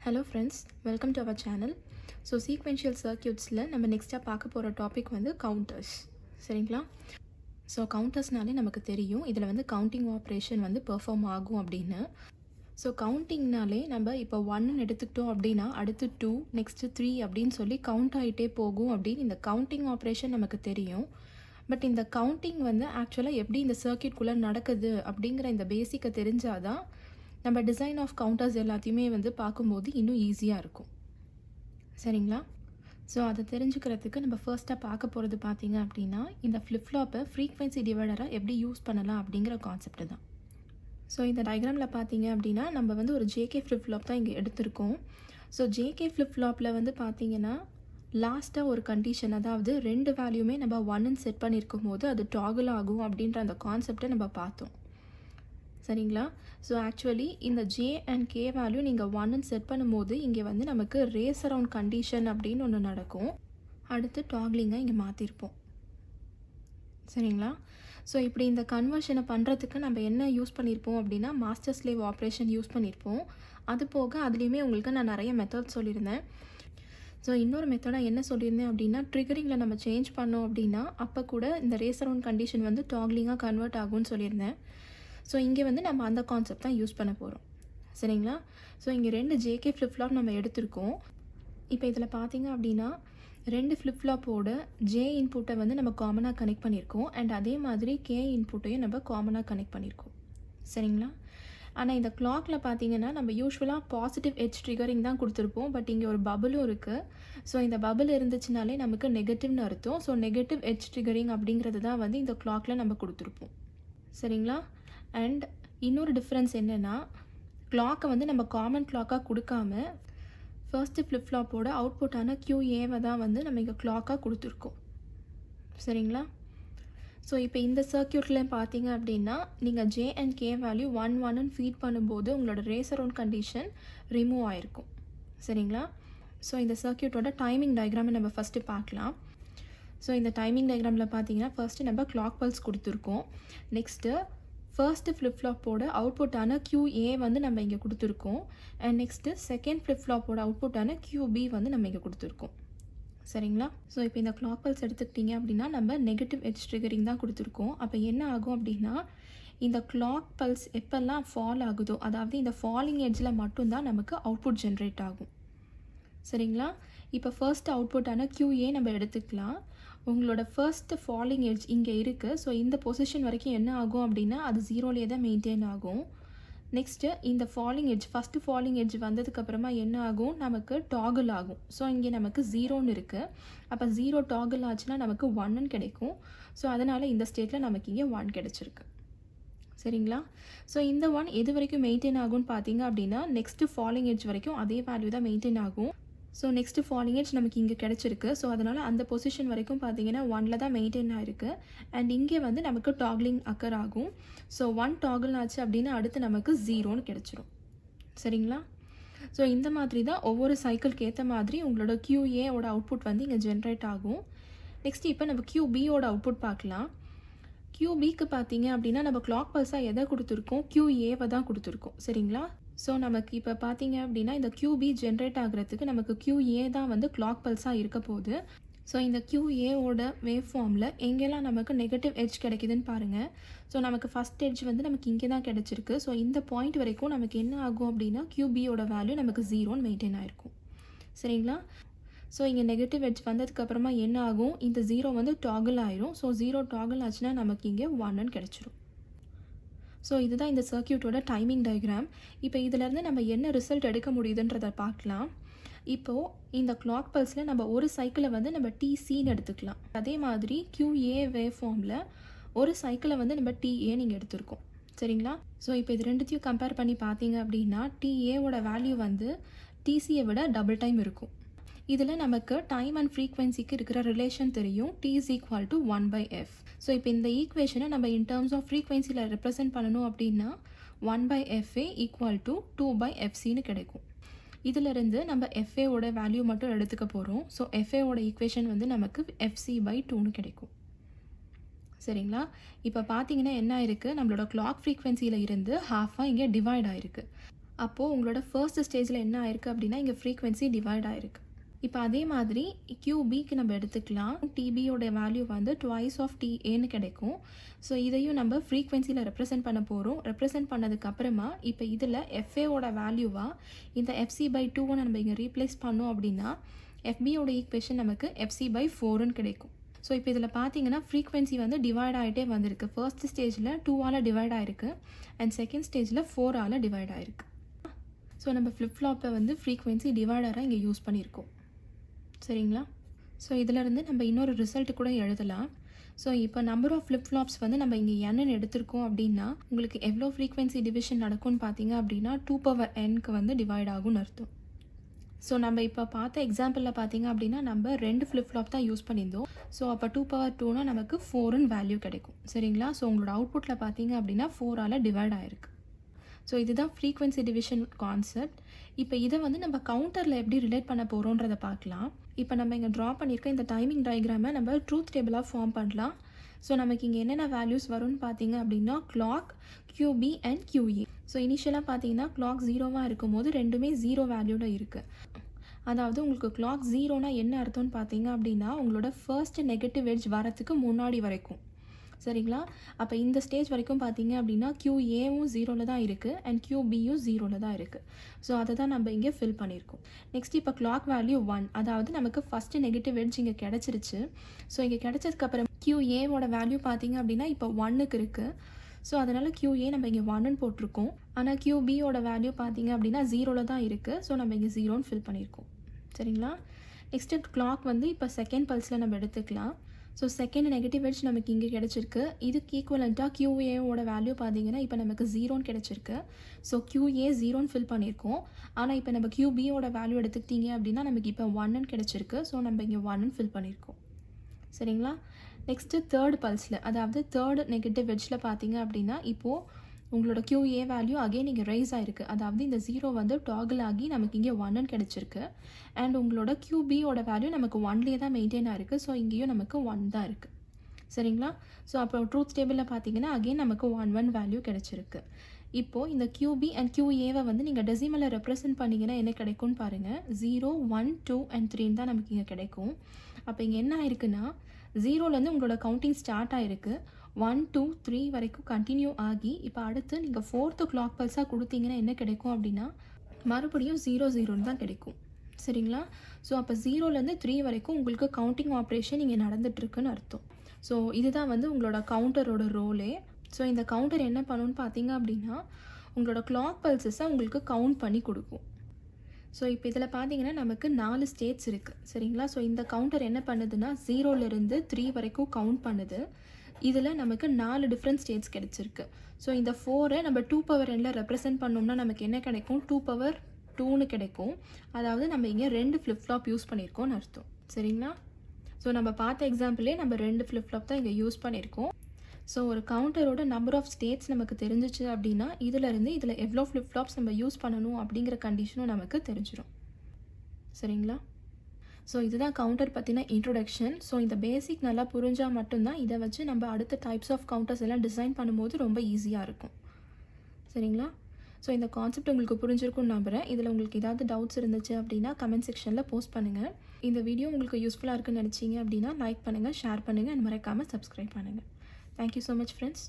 Hello friends, welcome to our channel. So sequential circuitsல நம்ம நெக்ஸ்ட்டாக பார்க்க போகிற டாபிக் வந்து கவுண்டர்ஸ். சரிங்களா? ஸோ கவுண்டர்ஸ்னாலே நமக்கு தெரியும் இதில் வந்து கவுண்டிங் ஆப்ரேஷன் வந்து பெர்ஃபார்ம் ஆகும் அப்படின்னு. ஸோ கவுண்டிங்னாலே நம்ம இப்போ 1 எடுத்துக்கிட்டோம் அப்படின்னா அடுத்து 2 நெக்ஸ்ட்டு 3 அப்படின்னு சொல்லி கவுண்ட் ஆகிட்டே போகும் அப்படின்னு இந்த கவுண்டிங் ஆப்ரேஷன் நமக்கு தெரியும். பட் இந்த கவுண்டிங் வந்து ஆக்சுவலாக எப்படி இந்த சர்க்கியூட்குள்ளே நடக்குது அப்படிங்கிற இந்த பேசிக்கை தெரிஞ்சாதான் நம்ம டிசைன் ஆஃப் கவுண்டர்ஸ் எல்லாத்தையுமே வந்து பார்க்கும்போது இன்னும் ஈஸியாக இருக்கும். சரிங்களா? ஸோ அதை தெரிஞ்சுக்கிறதுக்கு நம்ம ஃபர்ஸ்ட்டாக பார்க்க போகிறது பார்த்திங்க அப்படின்னா இந்த ஃப்ளிப்ஃப்ளாப்பை ஃப்ரீக்வென்சி டிவைடராக எப்படி யூஸ் பண்ணலாம் அப்படிங்கிற கான்செப்ட் தான். ஸோ இந்த டயக்ராமில் பார்த்தீங்க அப்படின்னா நம்ம வந்து ஒரு ஜேகே ஃப்ளிப்ஃப்ளாப் தான் இங்கே எடுத்திருக்கோம். ஸோ ஜேகே ஃப்ளிப்ஃப்ளாப்பில் வந்து பார்த்திங்கன்னா லாஸ்ட்டாக ஒரு கண்டிஷன், அதாவது 2 வேல்யூமே நம்ம 1ன்னு செட் பண்ணியிருக்கும் போது அது டாகுல் ஆகும் அப்படின்ற அந்த கான்செப்டை நம்ம பார்த்தோம். சரிங்களா? ஸோ ஆக்சுவலி இந்த ஜே அண்ட் கே வேல்யூ நீங்கள் 1ன்னு செட் பண்ணும்போது இங்கே வந்து நமக்கு ரேஸ் அரவுண்ட் கண்டிஷன் அப்படின்னு ஒன்று நடக்கும். அடுத்து டாக்லிங்கை இங்கே மாற்றிருப்போம். சரிங்களா? ஸோ இப்படி இந்த கன்வர்ஷனை பண்ணுறதுக்கு நம்ம என்ன யூஸ் பண்ணியிருப்போம் அப்படின்னா மாஸ்டர் ஸ்லேவ் ஆப்ரேஷன் யூஸ் பண்ணியிருப்போம். அது போக அதுலேயுமே உங்களுக்கு நான் நிறைய மெத்தட் சொல்லியிருந்தேன். ஸோ இன்னொரு மெத்தடாக என்ன சொல்லியிருந்தேன் அப்படின்னா ட்ரிகரிங்கில் நம்ம சேஞ்ச் பண்ணோம் அப்படின்னா அப்போ கூட இந்த ரேஸ் அரவுண்ட் கண்டிஷன் வந்து டாக்லிங்காக கன்வெர்ட் ஆகும்னு சொல்லியிருந்தேன். ஸோ இங்கே வந்து நம்ம அந்த கான்செப்ட் தான் யூஸ் பண்ண போகிறோம். சரிங்களா? ஸோ இங்கே 2 ஜேகே ஃப்ளிப்ஃப்ளாப் நம்ம எடுத்திருக்கோம். இப்போ இதில் பார்த்தீங்க அப்படின்னா 2 ஃப்ளிப்ஃப்ளாப்போட ஜே இன்புட்டை வந்து நம்ம காமனாக கனெக்ட் பண்ணியிருக்கோம் அண்ட் அதே மாதிரி கே இன்புட்டையும் நம்ம காமனாக கனெக்ட் பண்ணியிருக்கோம். சரிங்களா? ஆனால் இந்த கிளாக்கில் பார்த்தீங்கன்னா நம்ம யூஸ்வலாக பாசிட்டிவ் எட்ஜ் ட்ரிகரிங் தான் கொடுத்துருப்போம். பட் இங்கே ஒரு பபுளும் இருக்குது. ஸோ இந்த பபுள் இருந்துச்சுனாலே நமக்கு நெகட்டிவ்னு அர்த்தம். ஸோ நெகட்டிவ் எட்ஜ் ட்ரிகரிங் அப்படிங்கிறது தான் வந்து இந்த கிளாக்கில் நம்ம கொடுத்துருப்போம். சரிங்களா? அண்ட் இன்னொரு டிஃப்ரென்ஸ் என்னென்னா கிளாக்கை வந்து நம்ம காமன் கிளாக்காக கொடுக்காம ஃபர்ஸ்ட்டு ஃப்ளிப்ஃப்ளாப்போட அவுட்புட்டான QAவை தான் வந்து நம்ம இங்கே கிளாக்காக கொடுத்துருக்கோம். சரிங்களா? ஸோ இப்போ இந்த சர்க்கியூட்டில் பார்த்தீங்க அப்படின்னா நீங்கள் J and K value 1 feed பண்ணும்போது உங்களோட ரேஸ் அரவுண்ட் கண்டிஷன் ரிமூவ் ஆகிருக்கும். சரிங்களா? ஸோ இந்த சர்க்கியூட்டோட டைமிங் டயக்ராமை நம்ம ஃபஸ்ட்டு பார்க்கலாம். ஸோ இந்த டைமிங் டயக்ராமில் பார்த்தீங்கன்னா ஃபர்ஸ்ட்டு நம்ம கிளாக் பல்ஸ் கொடுத்துருக்கோம். நெக்ஸ்ட்டு ஃபர்ஸ்ட்டு ஃப்ளிப்ஃப்ளாப்போட அவுட்புட்டான QA வந்து நம்ம இங்கே கொடுத்துருக்கோம். அண்ட் நெக்ஸ்ட்டு செகண்ட் ஃப்ளிப்ஃப்ளாப்போட அவுட்புட்டான QB வந்து நம்ம இங்கே கொடுத்துருக்கோம். சரிங்களா? ஸோ இப்போ இந்த கிளாக் பல்ஸ் எடுத்துக்கிட்டிங்க அப்படின்னா நம்ம நெகட்டிவ் எட்ஜ் ட்ரிகரிங் தான் கொடுத்துருக்கோம். அப்போ என்ன ஆகும் அப்படின்னா இந்த கிளாக் பல்ஸ் எப்போல்லாம் ஃபால் ஆகுதோ, அதாவது இந்த ஃபாலிங் எட்ஜில் மட்டும்தான் நமக்கு அவுட்புட் ஜென்ரேட் ஆகும். சரிங்களா? இப்போ ஃபர்ஸ்ட் அவுட்புட்டான QA நம்ம எடுத்துக்கலாம். உங்களோட ஃபர்ஸ்ட் ஃபாலிங் எட்ஜ் இங்கே இருக்குது. ஸோ இந்த பொசிஷன் வரைக்கும் என்ன ஆகும் அப்படின்னா அது 0லேயே தான் மெயின்டைன் ஆகும். நெக்ஸ்ட்டு இந்த falling edge first falling edge வந்ததுக்கப்புறமா என்ன ஆகும், நமக்கு டாகுல் ஆகும். ஸோ இங்கே நமக்கு 0ன்னு இருக்குது. அப்போ 0 டாகுல் ஆச்சுன்னா நமக்கு 1ன்னு கிடைக்கும். ஸோ அதனால் இந்த ஸ்டேட்டில் நமக்கு இங்கே 1 கிடச்சிருக்கு. சரிங்களா? ஸோ இந்த 1 எது வரைக்கும் மெயின்டைன் ஆகும்னு பார்த்தீங்க அப்படின்னா நெக்ஸ்ட்டு ஃபாலிங் எட்ஜ் வரைக்கும் அதே வேல்யூ தான் மெயின்டைன் ஆகும். ஸோ நெக்ஸ்ட்டு ஃபாலிங் எட்ஜ் நமக்கு இங்கே கிடச்சிருக்கு. ஸோ அதனால் அந்த பொசிஷன் வரைக்கும் பார்த்தீங்கன்னா 1ல் தான் மெயின்டைன் ஆகிருக்கு. அண்ட் இங்கே வந்து நமக்கு டாக்லிங் அக்கர் ஆகும். ஸோ 1 டாகுல் ஆச்சு அப்படின்னா அடுத்து நமக்கு 0ன்னு கிடச்சிரும். சரிங்களா? ஸோ இந்த மாதிரி தான் ஒவ்வொரு சைக்கிளுக்கு ஏற்ற மாதிரி உங்களோட QAவோட அவுட்புட் வந்து இங்கே ஜென்ரேட் ஆகும். நெக்ஸ்ட்டு இப்போ நம்ம QBயோட அவுட்புட் பார்க்கலாம். QBக்கு பார்த்தீங்க அப்படின்னா நம்ம கிளாக் பல்ஸாக எதை கொடுத்துருக்கோம், QAவை தான் கொடுத்துருக்கோம். சரிங்களா? ஸோ நமக்கு இப்போ பார்த்தீங்க அப்படின்னா இந்த QB ஜென்ரேட் ஆகிறதுக்கு நமக்கு QA தான் வந்து கிளாக் பல்ஸாக இருக்க போகுது. ஸோ இந்த QAவோட வேவ் ஃபார்மில் எங்கெல்லாம் நமக்கு நெகட்டிவ் எட்ஜ் கிடைக்குதுன்னு பாருங்கள். ஸோ நமக்கு ஃபஸ்ட் எட்ஜ் வந்து நமக்கு இங்கே தான் கிடச்சிருக்கு. ஸோ இந்த பாயிண்ட் வரைக்கும் நமக்கு என்ன ஆகும் அப்படின்னா QBயோட வேல்யூ நமக்கு 0ன்னு மெயின்டைன் ஆகிருக்கும். சரிங்களா? ஸோ இங்கே நெகட்டிவ் எட்ஜ் வந்ததுக்கப்புறமா என்ன ஆகும், இந்த 0 வந்து டாகுல் ஆயிரும். ஸோ 0 டாகுல் ஆச்சுன்னா நமக்கு இங்கே 1ன்னு கிடச்சிரும். ஸோ இதுதான் இந்த சர்க்கியூட்டோட டைமிங் டயக்ராம். இப்போ இதிலேருந்து நம்ம என்ன ரிசல்ட் எடுக்க முடியுதுன்றதை பார்க்கலாம். இப்போது இந்த கிளாக் பல்ஸில் நம்ம ஒரு சைக்கிளை வந்து நம்ம TCன்னு எடுத்துக்கலாம். அதே மாதிரி QA வேவ் ஃபார்மில் ஒரு சைக்கிளை வந்து நம்ம TA நீங்கள் எடுத்துருக்கோம். சரிங்களா? ஸோ இப்போ இது ரெண்டுத்தையும் கம்பேர் பண்ணி பார்த்தீங்க அப்படின்னா TAவோட வேல்யூ வந்து TCயை விட டபுள் டைம் இருக்கும். இதில் நமக்கு டைம் அண்ட் ஃப்ரீக்வென்சிக்கு இருக்கிற ரிலேஷன் தெரியும். T is equal to 1/f. So இப்போ இந்த ஈக்குவேஷனை நம்ம இன் டேர்ம்ஸ் ஆஃப் ஃப்ரீக்வென்சியில் ரெப்ரசென்ட் பண்ணணும் அப்படின்னா 1/FA ஈக்குவல் டு 2/FCன்னு கிடைக்கும். இதிலிருந்து நம்ம FAவோட வேல்யூ மட்டும் எடுத்துக்க போகிறோம். ஸோ FAவோட ஈக்குவேஷன் வந்து நமக்கு FC/2ன்னு கிடைக்கும். சரிங்களா? இப்போ பார்த்தீங்கன்னா என்ன ஆயிருக்கு, நம்மளோட கிளாக் ஃப்ரீக்வென்சியில் இருந்து ஹாஃபாக இங்கே டிவைட் ஆகிருக்கு. அப்போது உங்களோட ஃபர்ஸ்ட் ஸ்டேஜில் என்ன ஆயிருக்கு அப்படின்னா இங்கே ஃப்ரீக்வன்சி டிவைட் ஆயிருக்கு. இப்போ அதே மாதிரி QBக்கு நம்ம எடுத்துக்கலாம். TBயோட வேல்யூ வந்து ட்வைஸ் ஆஃப் TAன்னு கிடைக்கும். ஸோ இதையும் நம்ம ஃப்ரீக்வன்சியில் ரெப்ரசென்ட் பண்ண போகிறோம். ரெப்ரசென்ட் பண்ணதுக்கப்புறமா இப்போ இதில் FAவோட வேல்யூவாக இந்த FC/2 நம்ம இங்கே ரீப்ளேஸ் பண்ணோம் அப்படின்னா FBயோட ஈக்குவேஷன் நமக்கு FC/4ன்னு கிடைக்கும். ஸோ இப்போ இதில் பார்த்தீங்கன்னா ஃப்ரீக்வன்சி வந்து டிவைட் ஆகிட்டே வந்திருக்கு. ஃபர்ஸ்ட் ஸ்டேஜில் 2ஆல் டிவைட் ஆகிருக்கு அண்ட் செகண்ட் ஸ்டேஜில் 4ஆல் டிவைட் ஆகிருக்கு. ஸோ நம்ம ஃப்ளிப்ஃப்ளாப்பை வந்து ஃப்ரீக்வன்சி டிவைடராக இங்கே யூஸ் பண்ணியிருக்கோம். சரிங்களா? ஸோ இதிலருந்து நம்ம இன்னொரு ரிசல்ட் கூட எழுதலாம். ஸோ இப்போ நம்பர் ஆஃப் ஃப்ளிப்ஃப்ளாப்ஸ் வந்து நம்ம இங்கே என்னன்னு எடுத்திருக்கோம் அப்படின்னா உங்களுக்கு எவ்வளோ ஃப்ரீக்வன்சி டிவிஷன் நடக்கும்னு பார்த்தீங்க அப்படின்னா 2n வந்து டிவைட் ஆகும்னு அர்த்தம். ஸோ நம்ம இப்போ பார்த்த எக்ஸாம்பிளில் பார்த்தீங்க அப்படின்னா நம்ம 2 ஃப்ளிப்ஃப்ளாப் தான் யூஸ் பண்ணியிருந்தோம். ஸோ அப்போ 2/2னா நமக்கு 4ன்னு வேல்யூ கிடைக்கும். சரிங்களா? ஸோ உங்களோட அவுட்புட்டில் பார்த்தீங்க அப்படின்னா 4ஆல் டிவைட் ஆகிருக்கு. ஸோ இதுதான் ஃப்ரீக்வன்சி டிவிஷன் கான்செப்ட். இப்போ இதை வந்து நம்ம கவுண்டரில் எப்படி ரிலேட் பண்ண போகிறோன்றதை பார்க்கலாம். இப்போ நம்ம இங்கே ட்ரா பண்ணியிருக்க இந்த டைமிங் டயக்ராமை நம்ம ட்ரூத் டேபிளாக ஃபார்ம் பண்ணலாம். ஸோ நமக்கு இங்கே என்னென்ன வேல்யூஸ் வரும்னு பார்த்தீங்க அப்படின்னா clock, QB and QA. So இனிஷியலாக பார்த்தீங்கன்னா கிளாக் 0வாக இருக்கும் போது ரெண்டுமே 0 வேல்யூவில் இருக்குது. அதாவது உங்களுக்கு கிளாக் 0னா என்ன அர்த்தம்னு பார்த்தீங்க அப்படின்னா உங்களோட ஃபர்ஸ்ட் நெகட்டிவ் எட்ஜ் வரத்துக்கு முன்னாடி வரைக்கும். சரிங்களா? அப்போ இந்த ஸ்டேஜ் வரைக்கும் பார்த்தீங்க அப்படின்னா QAவும் 0ல் தான் இருக்குது அண்ட் QBயும் 0ல் தான் இருக்குது. ஸோ அதை தான் நம்ம இங்கே ஃபில் பண்ணியிருக்கோம். நெக்ஸ்ட் இப்போ கிளாக் வேல்யூ 1, அதாவது நமக்கு ஃபஸ்ட்டு நெகட்டிவ் எட்ஜ் இங்கே கிடச்சிருச்சு. ஸோ இங்கே கிடச்சதுக்கப்புறம் QAவோட வேல்யூ பார்த்தீங்க அப்படின்னா இப்போ 1க்கு இருக்குது. ஸோ அதனால் QA நம்ம இங்கே 1ன்னு போட்டிருக்கோம். ஆனால் QBயோட வேல்யூ பார்த்தீங்க அப்படின்னா 0ல் தான் இருக்குது. ஸோ நம்ம இங்கே 0ன்னு ஃபில் பண்ணியிருக்கோம். சரிங்களா? நெக்ஸ்ட்டு கிளாக் வந்து இப்போ செகண்ட் பல்ஸில் நம்ம எடுத்துக்கலாம். ஸோ செகண்ட் நெகட்டிவ் எட்ஜ் நமக்கு இங்கே கிடச்சிருக்கு. இதுக்கு ஈக்குவலண்ட்டாக QAவோட வேல்யூ பார்த்தீங்கன்னா இப்போ நமக்கு 0ன்னு கிடச்சிருக்கு. ஸோ QA 0ன்னு ஃபில் பண்ணியிருக்கோம். ஆனால் இப்போ நம்ம QBயோட வேல்யூ எடுத்துக்கிட்டீங்க அப்படின்னா நமக்கு இப்போ 1ன்னு கிடச்சிருக்கு. ஸோ நம்ம இங்கே 1ன்னு ஃபில் பண்ணியிருக்கோம். சரிங்களா? நெக்ஸ்ட்டு தேர்ட் பல்ஸில், அதாவது தேர்ட் நெகட்டிவ் எட்ஜில் பார்த்தீங்க அப்படின்னா இப்போது உங்களோட QA வேல்யூ அகெயின் இங்கே ரைஸ் ஆகிருக்கு. அதாவது இந்த 0 வந்து டாகிள் ஆகி நமக்கு இங்கே 1ன்னு கிடச்சிருக்கு. அண்ட் உங்களோட QBயோட வேல்யூ நமக்கு 1லேயே தான் மெயின்டைன் ஆகிருக்கு. ஸோ இங்கேயும் நமக்கு 1 தான் இருக்குது. சரிங்களா? ஸோ அப்போ ட்ரூத் டேபிளில் பார்த்தீங்கன்னா அகெயின் நமக்கு 1 வேல்யூ கிடச்சிருக்கு. இப்போது இந்த QB அண்ட் QAவை வந்து நீங்கள் டெசிமலில் ரெப்ரசென்ட் பண்ணிங்கன்னா என்ன கிடைக்கும்னு பாருங்கள். 0, 1, 2 அண்ட் 3 தான் நமக்கு இங்கே கிடைக்கும். அப்போ இங்கே என்ன ஆயிருக்குன்னா 0லேருந்து உங்களோட கவுண்டிங் ஸ்டார்ட் ஆகிருக்கு. 1, 2, 3 வரைக்கும் கண்டினியூ ஆகி இப்போ அடுத்து நீங்கள் 4th கிளாக் பல்ஸாக கொடுத்தீங்கன்னா என்ன கிடைக்கும் அப்படின்னா மறுபடியும் 0, 0ன்னு தான் கிடைக்கும். சரிங்களா? ஸோ அப்போ 0லேருந்து 3 வரைக்கும் உங்களுக்கு கவுண்டிங் ஆப்ரேஷன் இங்கே நடந்துகிட்ருக்குன்னு அர்த்தம். ஸோ இதுதான் வந்து உங்களோட கவுண்டரோட ரோலே. ஸோ இந்த கவுண்டர் என்ன பண்ணணும்னு பார்த்தீங்க அப்படின்னா உங்களோட கிளாக் பல்ஸஸை உங்களுக்கு கவுண்ட் பண்ணி கொடுக்கும். ஸோ இப்போ இதில் பார்த்தீங்கன்னா நமக்கு 4 ஸ்டேட்ஸ் இருக்குது. சரிங்களா? ஸோ இந்த கவுண்டர் என்ன பண்ணுதுன்னா 0லேருந்து 3 வரைக்கும் கவுண்ட் பண்ணுது. இதில் நமக்கு 4 டிஃப்ரெண்ட் ஸ்டேட்ஸ் கிடச்சிருக்கு. ஸோ இந்த 4ஐ நம்ம 2n ரெப்ரசென்ட் பண்ணோம்னா நமக்கு என்ன கிடைக்கும்? 2/2ன்னு கிடைக்கும். அதாவது நம்ம இங்கே 2 ஃப்ளிப்ஃப்ளாப் யூஸ் பண்ணியிருக்கோம்னு அர்த்தம். சரிங்களா? ஸோ நம்ம பார்த்த எக்ஸாம்பிளே நம்ம 2 ஃப்ளிப்ஃப்ளாப் தான் இங்கே யூஸ் பண்ணியிருக்கோம். ஸோ ஒரு கவுண்டரோட நம்பர் ஆஃப் ஸ்டேட்ஸ் நமக்கு தெரிஞ்சிச்சு அப்படின்னா இதில் எவ்வளோ ஃப்ளிப்ஃப்ளாப்ஸ் நம்ம யூஸ் பண்ணணும் அப்படிங்கிற கண்டிஷனும் நமக்கு தெரிஞ்சிடும். சரிங்களா? ஸோ இதுதான் கவுண்டர் பற்றின இன்ட்ரொடக்ஷன். ஸோ இந்த பேசிக் நல்லா புரிஞ்சால் மட்டும்தான் இதை வச்சு நம்ம அடுத்த டைப்ஸ் ஆஃப் கவுண்டர்ஸ் எல்லாம் டிசைன் பண்ணும்போது ரொம்ப ஈஸியாக இருக்கும். சரிங்களா? ஸோ இந்த கான்செப்ட் உங்களுக்கு புரிஞ்சிருக்கும்னு நம்புகிறேன். இதில் உங்களுக்கு ஏதாவது டவுட்ஸ் இருந்துச்சு அப்படின்னா கமெண்ட் செக்ஷனில் போஸ்ட் பண்ணுங்கள். இந்த வீடியோ உங்களுக்கு யூஸ்ஃபுல்லாக இருக்குன்னு நினச்சிங்க அப்படின்னா லைக் பண்ணுங்கள், ஷேர் பண்ணுங்கள் அண்ட் மறக்காமல் சப்ஸ்கிரைப் பண்ணுங்கள். Thank you so much, friends.